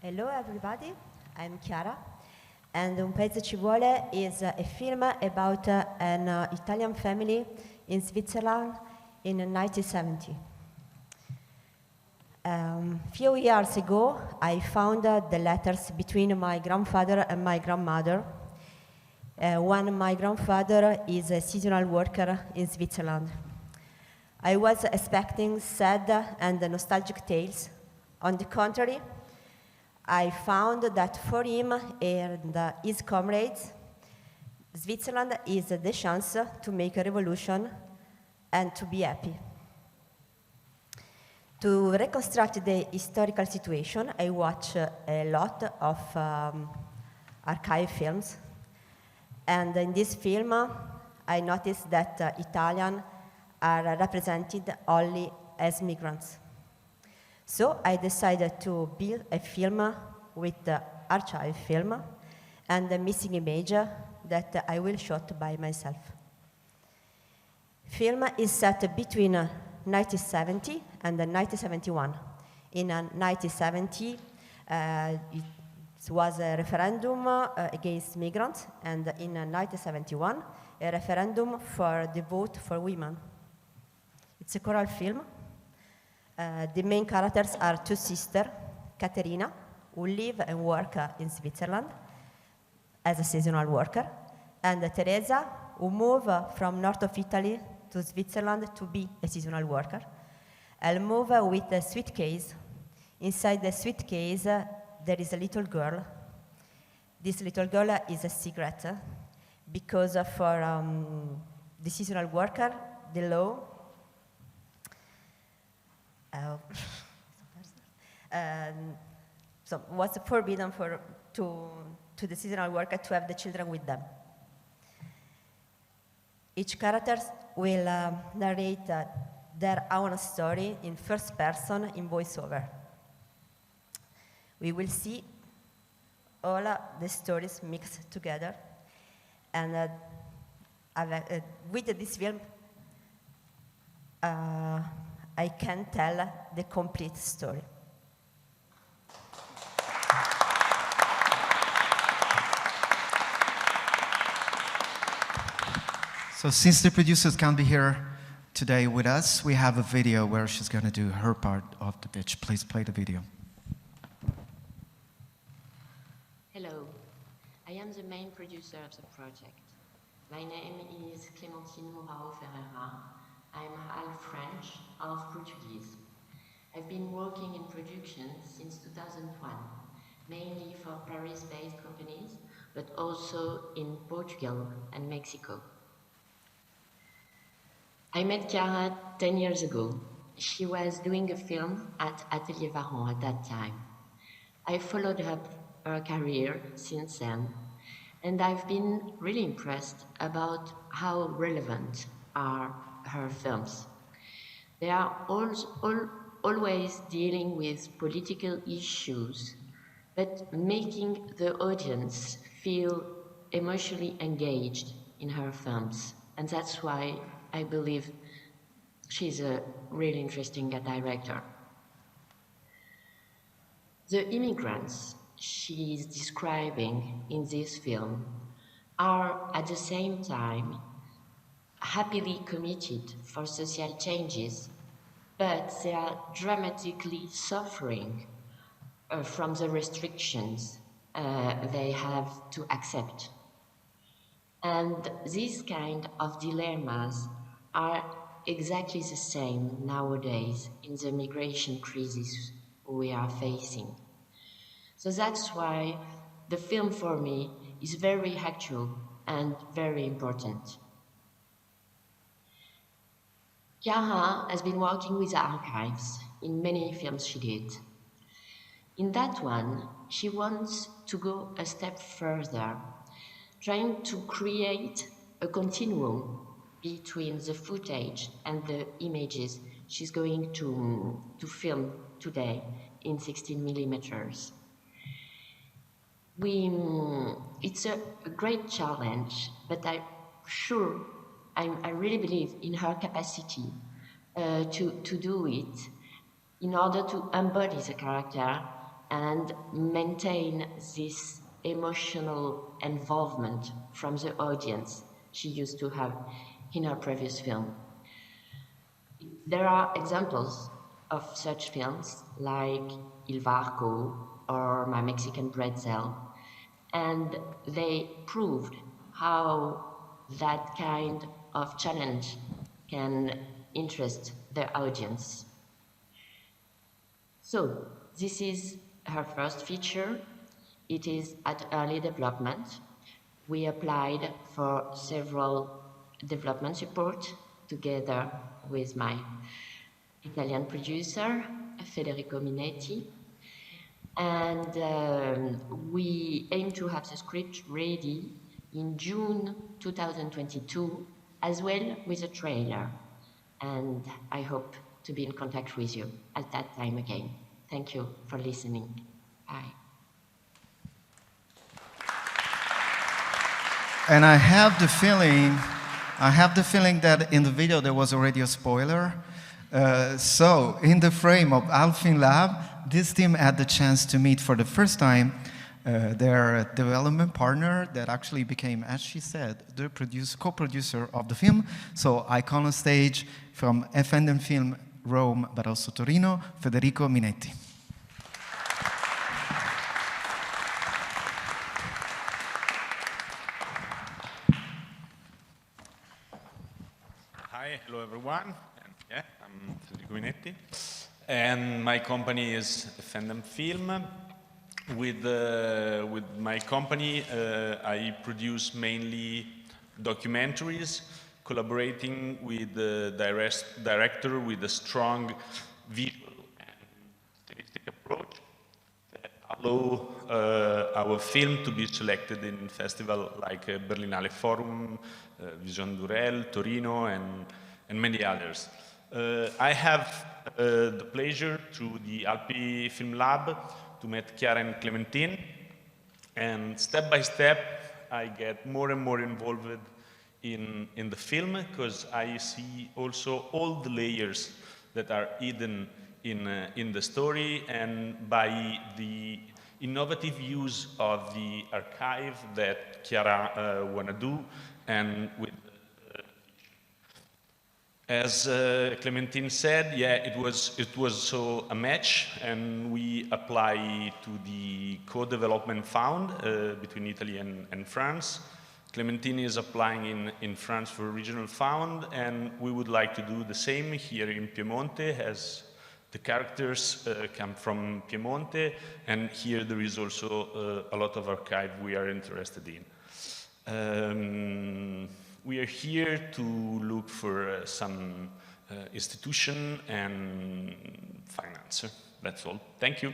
Hello everybody, I'm Chiara, and Un Paese Ci Vuole is a film about an Italian family in Switzerland in 1970. Few years ago, I found the letters between my grandfather and my grandmother, when my grandfather is a seasonal worker in Switzerland. I was expecting sad and nostalgic tales. On the contrary, I found that for him and his comrades, Switzerland is the chance to make a revolution and to be happy. To reconstruct the historical situation, I watch a lot of archive films. And in this film, I noticed that Italians are represented only as migrants. So I decided to build a film with the archive film and the missing image that I will shoot by myself. Film is set between 1970 and 1971. In 1970, it was a referendum against migrants, and in 1971, a referendum for the vote for women. It's a choral film. The main characters are two sisters, Caterina, who live and work in Switzerland as a seasonal worker, and Teresa, who moved from north of Italy to Switzerland to be a seasonal worker. I'll move with a suitcase. Inside the suitcase, there is a little girl. This little girl is a cigarette, because for the seasonal worker, the law so was forbidden to the seasonal worker to have the children with them. Each character will narrate their own story in first person in voiceover. We will see all the stories mixed together, and with this film, I can tell the complete story. So since the producers can't be here today with us, we have a video where she's going to do her part of the pitch. Please play the video. Hello, I am the main producer of the project. My name is Clémentine Mourao Ferreira. I'm half French, half Portuguese. I've been working in production since 2001, mainly for Paris-based companies, but also in Portugal and Mexico. I met Chiara 10 years ago. She was doing a film at Atelier Varon at that time. I followed up her career since then, and I've been really impressed about how relevant are her films. They are always dealing with political issues, but making the audience feel emotionally engaged in her films. And that's why I believe she's a really interesting director. The immigrants she's describing in this film are at the same time happily committed for social changes, but they are dramatically suffering from the restrictions they have to accept. And these kind of dilemmas are exactly the same nowadays in the migration crisis we are facing. So that's why the film for me is very actual and very important. Chiara has been working with archives in many films she did. In that one, she wants to go a step further, trying to create a continuum between the footage and the images she's going to film today in 16 millimeters. It's a great challenge, but I really believe in her capacity to do it in order to embody the character and maintain this emotional involvement from the audience she used to have in her previous film. There are examples of such films like Faut or My Mexican Pretzel, and they proved how that kind of challenge can interest the audience. So this is her first feature. It is at early development. We applied for several development support together with my Italian producer, Federico Minetti. And we aim to have the script ready in June 2022, as well with a trailer. And I hope to be in contact with you at that time again. Thank you for listening. Bye. And I have the feeling that in the video there was already a spoiler. So in the frame of AlpiFilmLab, this team had the chance to meet for the first time their development partner that actually became, as she said, the co-producer of the film. So icon on stage from AlpiFilm Rome, but also Torino, Federico Minetti. Hi, hello everyone. Yeah, I'm Federico Minetti, and my company is AlpiFilm. With my company, I produce mainly documentaries, collaborating with the director with a strong visual and stylistic approach that allow our film to be selected in festivals like Berlinale Forum, Vision Durel, Torino, and many others. I have the pleasure through the AlpiFilmLab to meet Chiara and Clementine, and step by step I get more and more involved in the film, because I see also all the layers that are hidden in the story, and by the innovative use of the archive that Chiara want to do, and with as Clementine said, yeah, it was so a match, and we apply to the co-development fund between Italy and France. Clementine is applying in France for a regional fund, and we would like to do the same here in Piemonte, as the characters come from Piemonte, and here there is also a lot of archive we are interested in. We are here to look for some institution and finance. That's all. Thank you.